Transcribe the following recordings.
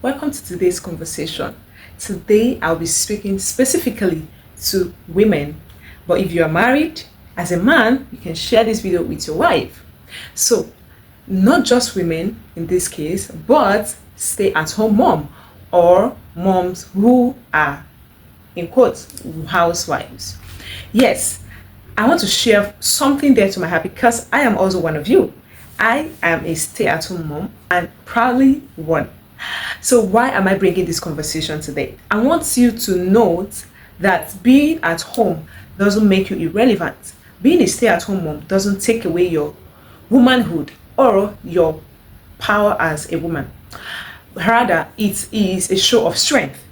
Welcome to today's conversation. Today I'll be speaking specifically to women, but if you are married, as a man, you can share this video with your wife. So, not just women in this case, but stay at home mom or moms who are, in quotes, housewives. Yes, I want to share something there to my heart because I am also one of you. I am a stay-at-home mom and proudly one. So why am I bringing this conversation today? I want you to note that being at home doesn't make you irrelevant. Being a stay-at-home mom doesn't take away your womanhood or your power as a woman. Rather, it is a show of strength.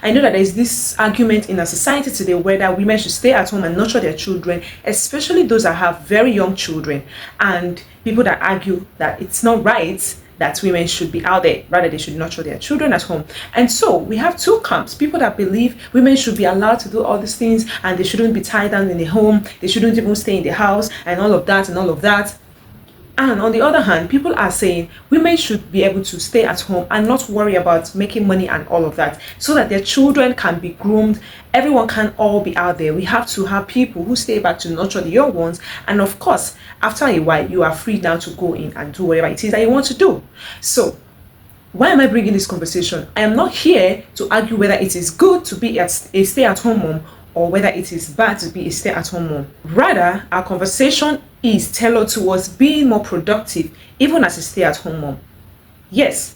I know that there is this argument in our society today whether women should stay at home and nurture their children, especially those that have very young children, and people that argue that it's not right that women should be out there, rather they should nurture their children at home. And so we have two camps: people that believe women should be allowed to do all these things and they shouldn't be tied down in the home, they shouldn't even stay in the house and all of that and all of that. And on the other hand, people are saying women should be able to stay at home and not worry about making money and all of that, so that their children can be groomed. Everyone can all be out there. We have to have people who stay back to nurture the young ones. And of course, after a while, you are free now to go in and do whatever it is that you want to do. So why am I bringing this conversation? I am not here to argue whether it is good to be a stay-at-home mom or whether it is bad to be a stay-at-home mom. Rather, our conversation is tailored towards being more productive, even as a stay-at-home mom. Yes,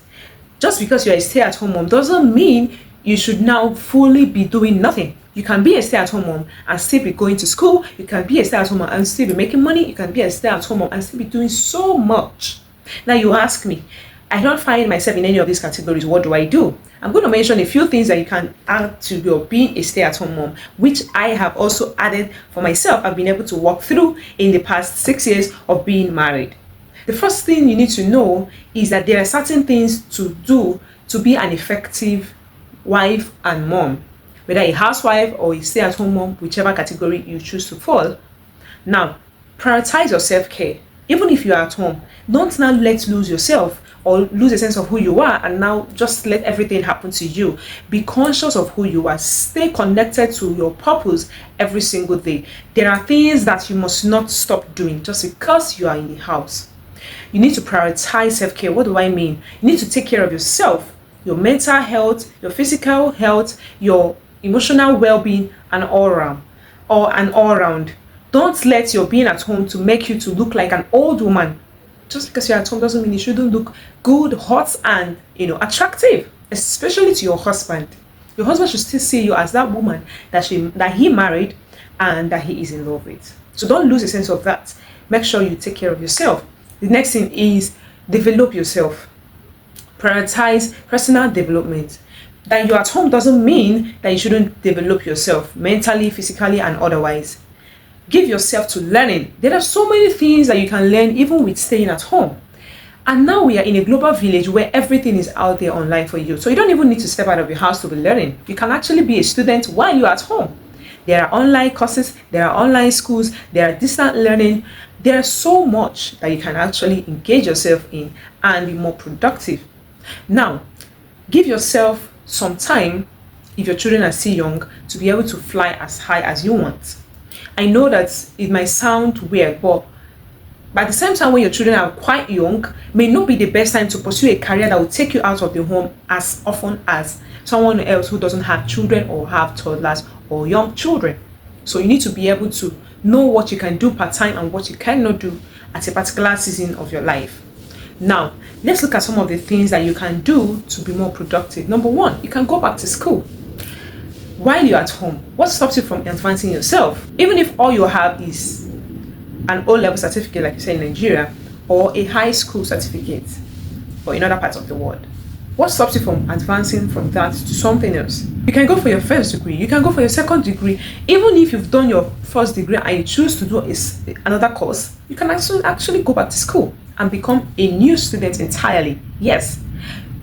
just because you're a stay-at-home mom doesn't mean you should now fully be doing nothing. You can be a stay-at-home mom and still be going to school. You can be a stay-at-home mom and still be making money. You can be a stay-at-home mom and still be doing so much. Now you ask me, I don't find myself in any of these categories. What do I do? I'm going to mention a few things that you can add to your being a stay-at-home mom, which I have also added for myself. I've been able to walk through in the past 6 years of being married. The first thing you need to know is that there are certain things to do to be an effective wife and mom, whether a housewife or a stay-at-home mom, whichever category you choose to fall. Now, prioritize your self-care. Even if you are at home, don't now let lose yourself or lose a sense of who you are and now just let everything happen to you. Be conscious of who you are. Stay connected to your purpose every single day. There are things that you must not stop doing just because you are in the house. You need to prioritize self-care. What do I mean? You need to take care of yourself, your mental health, your physical health, your emotional well-being, and all around. Don't let your being at home to make you to look like an old woman. Just because you're at home doesn't mean you shouldn't look good, hot, and attractive, especially to your husband. Your husband should still see you as that woman that he married and that he is in love with. So don't lose a sense of that. Make sure you take care of yourself. The next thing is develop yourself. Prioritize personal development. That you're at home doesn't mean that you shouldn't develop yourself mentally, physically, and otherwise. Give yourself to learning. There are so many things that you can learn even with staying at home. And now we are in a global village where everything is out there online for you. So you don't even need to step out of your house to be learning. You can actually be a student while you're at home. There are online courses, there are online schools, there are distant learning. There's so much that you can actually engage yourself in and be more productive. Now, give yourself some time, if your children are still young, to be able to fly as high as you want. I know that it might sound weird, but by the same time when your children are quite young, may not be the best time to pursue a career that will take you out of the home as often as someone else who doesn't have children or have toddlers or young children. So you need to be able to know what you can do part-time and what you cannot do at a particular season of your life. Now, let's look at some of the things that you can do to be more productive. Number one, you can go back to school. While you're at home, what stops you from advancing yourself? Even if all you have is an O-level certificate, like you say in Nigeria, or a high school certificate, or in other parts of the world, what stops you from advancing from that to something else? You can go for your first degree, you can go for your second degree. Even if you've done your first degree and you choose to do another course, you can actually go back to school and become a new student entirely. Yes,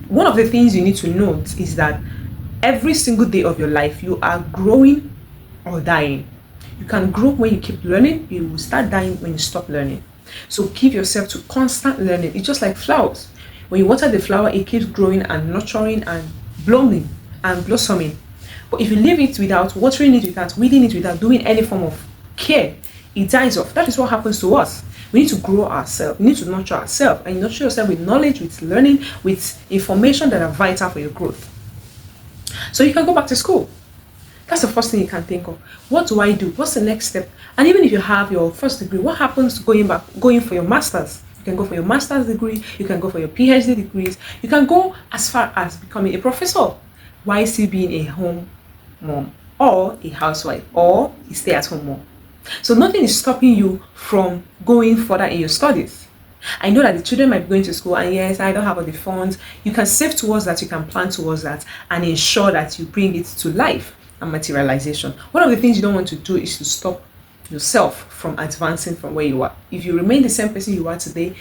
one of the things you need to note is that every single day of your life, you are growing or dying. You can grow when you keep learning. You will start dying when you stop learning. So give yourself to constant learning. It's just like flowers. When you water the flower, it keeps growing and nurturing and blooming and blossoming. But if you leave it without watering it, without weeding it, without doing any form of care, it dies off. That is what happens to us. We need to grow ourselves. We need to nurture ourselves, and nurture yourself with knowledge, with learning, with information that are vital for your growth. So you can go back to school. That's the first thing you can think of. What do I do? What's the next step? And even if you have your first degree, what happens going for your master's? You can go for your master's degree, you can go for your PhD degrees, you can go as far as becoming a professor while still being a home mom or a housewife or a stay-at-home mom. So nothing is stopping you from going further in your studies. I know that the children might be going to school, and yes, I don't have all the funds. You can save towards that, you can plan towards that, and ensure that you bring it to life and materialization. One of the things you don't want to do is to stop yourself from advancing from where you are. If you remain the same person you are today,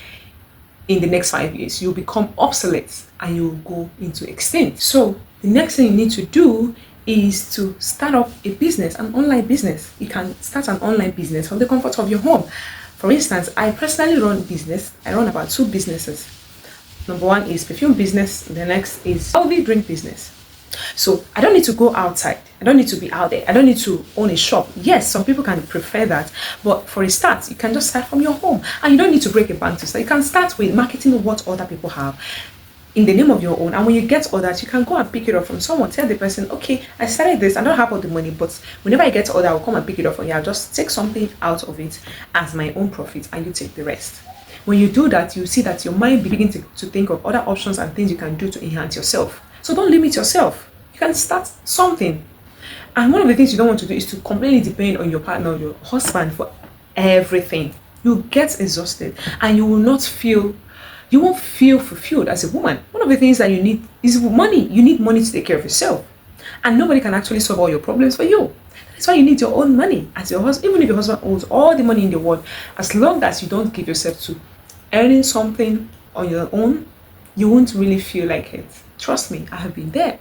in the next 5 years, you'll become obsolete and you'll go into extinct. So the next thing you need to do is to start up a business, an online business. You can start an online business from the comfort of your home. For instance, I personally run business. I run about 2 businesses. Number 1 is perfume business. The next is healthy drink business. So I don't need to go outside. I don't need to be out there. I don't need to own a shop. Yes, some people can prefer that. But for a start, you can just start from your home. And you don't need to break a bank to start. You can start with marketing what other people have in the name of your own. And when you get orders, you can go and pick it up from someone. Tell the person, okay, I started this. I don't have all the money, but whenever I get order, I'll come and pick it up from you. I'll just take something out of it as my own profit, and you take the rest. When you do that, you see that your mind begins to think of other options and things you can do to enhance yourself. So don't limit yourself. You can start something. And one of the things you don't want to do is to completely depend on your partner or your husband for everything. You'll get exhausted and you won't feel fulfilled as a woman. One of the things that you need is money. You need money to take care of yourself. And nobody can actually solve all your problems for you. That's why you need your own money as your husband. Even if your husband owns all the money in the world, as long as you don't give yourself to earning something on your own, you won't really feel like it. Trust me, I have been there.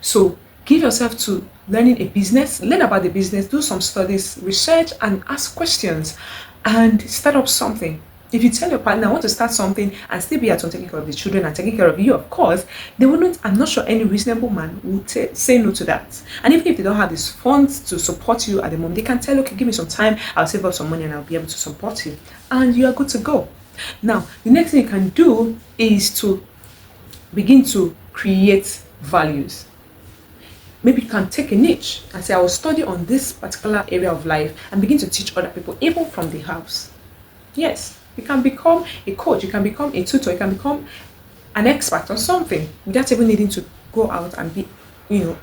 So give yourself to learning a business, learn about the business, do some studies, research, and ask questions, and start up something. If you tell your partner, I want to start something and still be at home taking care of the children and taking care of you, of course, they wouldn't. I'm not sure any reasonable man would say no to that. And even if they don't have these funds to support you at the moment, they can tell, okay, give me some time, I'll save up some money and I'll be able to support you. And you are good to go. Now, the next thing you can do is to begin to create values. Maybe you can take a niche and say, I will study on this particular area of life and begin to teach other people, even from the house. Yes, you can become a coach, you can become a tutor, you can become an expert on something without even needing to go out and be,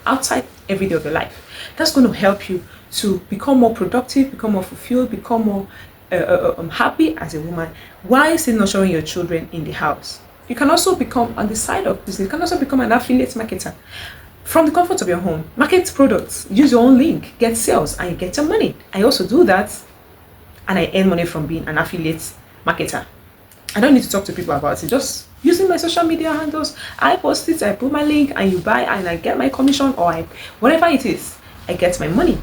outside every day of your life. That's going to help you to become more productive, become more fulfilled, become more happy as a woman while still nurturing your children in the house. You can also become, on the side of business, you can also become an affiliate marketer. From the comfort of your home, market products, use your own link, get sales, and you get your money. I also do that, and I earn money from being an affiliate marketer. I don't need to talk to people about it. Just using my social media handles, I post it, I put my link, and you buy, and I get my commission, or whatever it is, I get my money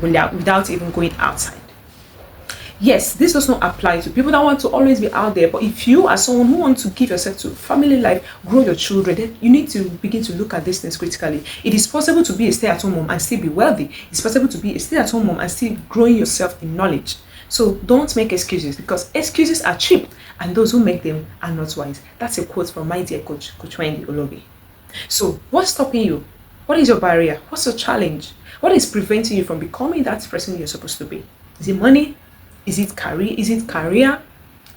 without even going outside. Yes, this does not apply to people that want to always be out there. But if you are someone who wants to give yourself to family life, grow your children, then you need to begin to look at this things critically. It is possible to be a stay-at-home mom and still be wealthy. It's possible to be a stay-at-home mom and still growing yourself in knowledge. So don't make excuses, because excuses are cheap and those who make them are not wise. That's a quote from my dear coach, Coach Wendy Olobi. So what's stopping you? What is your barrier? What's your challenge? What is preventing you from becoming that person you're supposed to be? Is it money? Is it career? Is it career?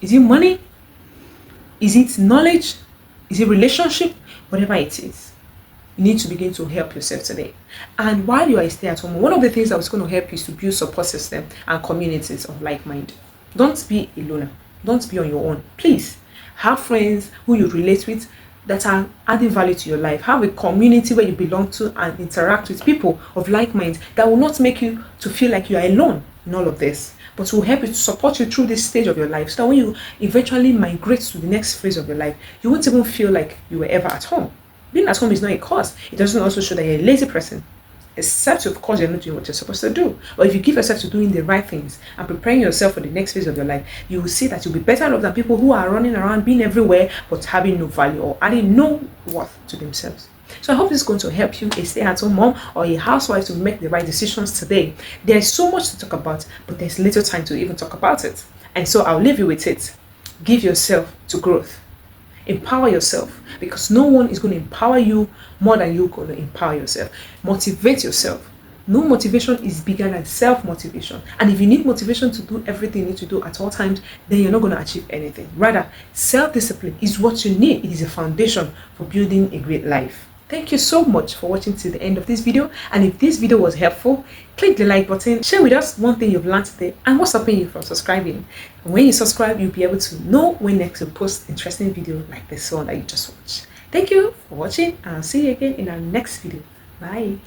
Is it money? Is it knowledge? Is it relationship? Whatever it is, you need to begin to help yourself today. And while you are a stay-at-home, one of the things that was going to help you is to build support system and communities of like mind. Don't be a loner. Don't be on your own. Please have friends who you relate with that are adding value to your life. Have a community where you belong to and interact with people of like mind that will not make you to feel like you are alone in all of this, but will help you to support you through this stage of your life, so that when you eventually migrate to the next phase of your life, you won't even feel like you were ever at home. Being at home is not a cause. It doesn't also show that you're a lazy person. except of course you're not doing what you're supposed to do. But if you give yourself to doing the right things and preparing yourself for the next phase of your life, you will see that you'll be better off than people who are running around being everywhere but having no value or adding no worth to themselves. So I hope this is going to help you, a stay-at-home mom or a housewife, to make the right decisions today. There is so much to talk about, but there's little time to even talk about it. And so I'll leave you with it. Give yourself to growth. Empower yourself, because no one is going to empower you more than you're going to empower yourself. Motivate yourself. No motivation is bigger than self-motivation. And if you need motivation to do everything you need to do at all times, then you're not going to achieve anything. Rather, self-discipline is what you need. It is a foundation for building a great life. Thank you so much for watching to the end of this video. And if this video was helpful, click the like button, share with us one thing you've learned today, and what's stopping you from subscribing. And when you subscribe, you'll be able to know when next to post interesting video like this one that you just watched. Thank you for watching, and I'll see you again in our next video. Bye.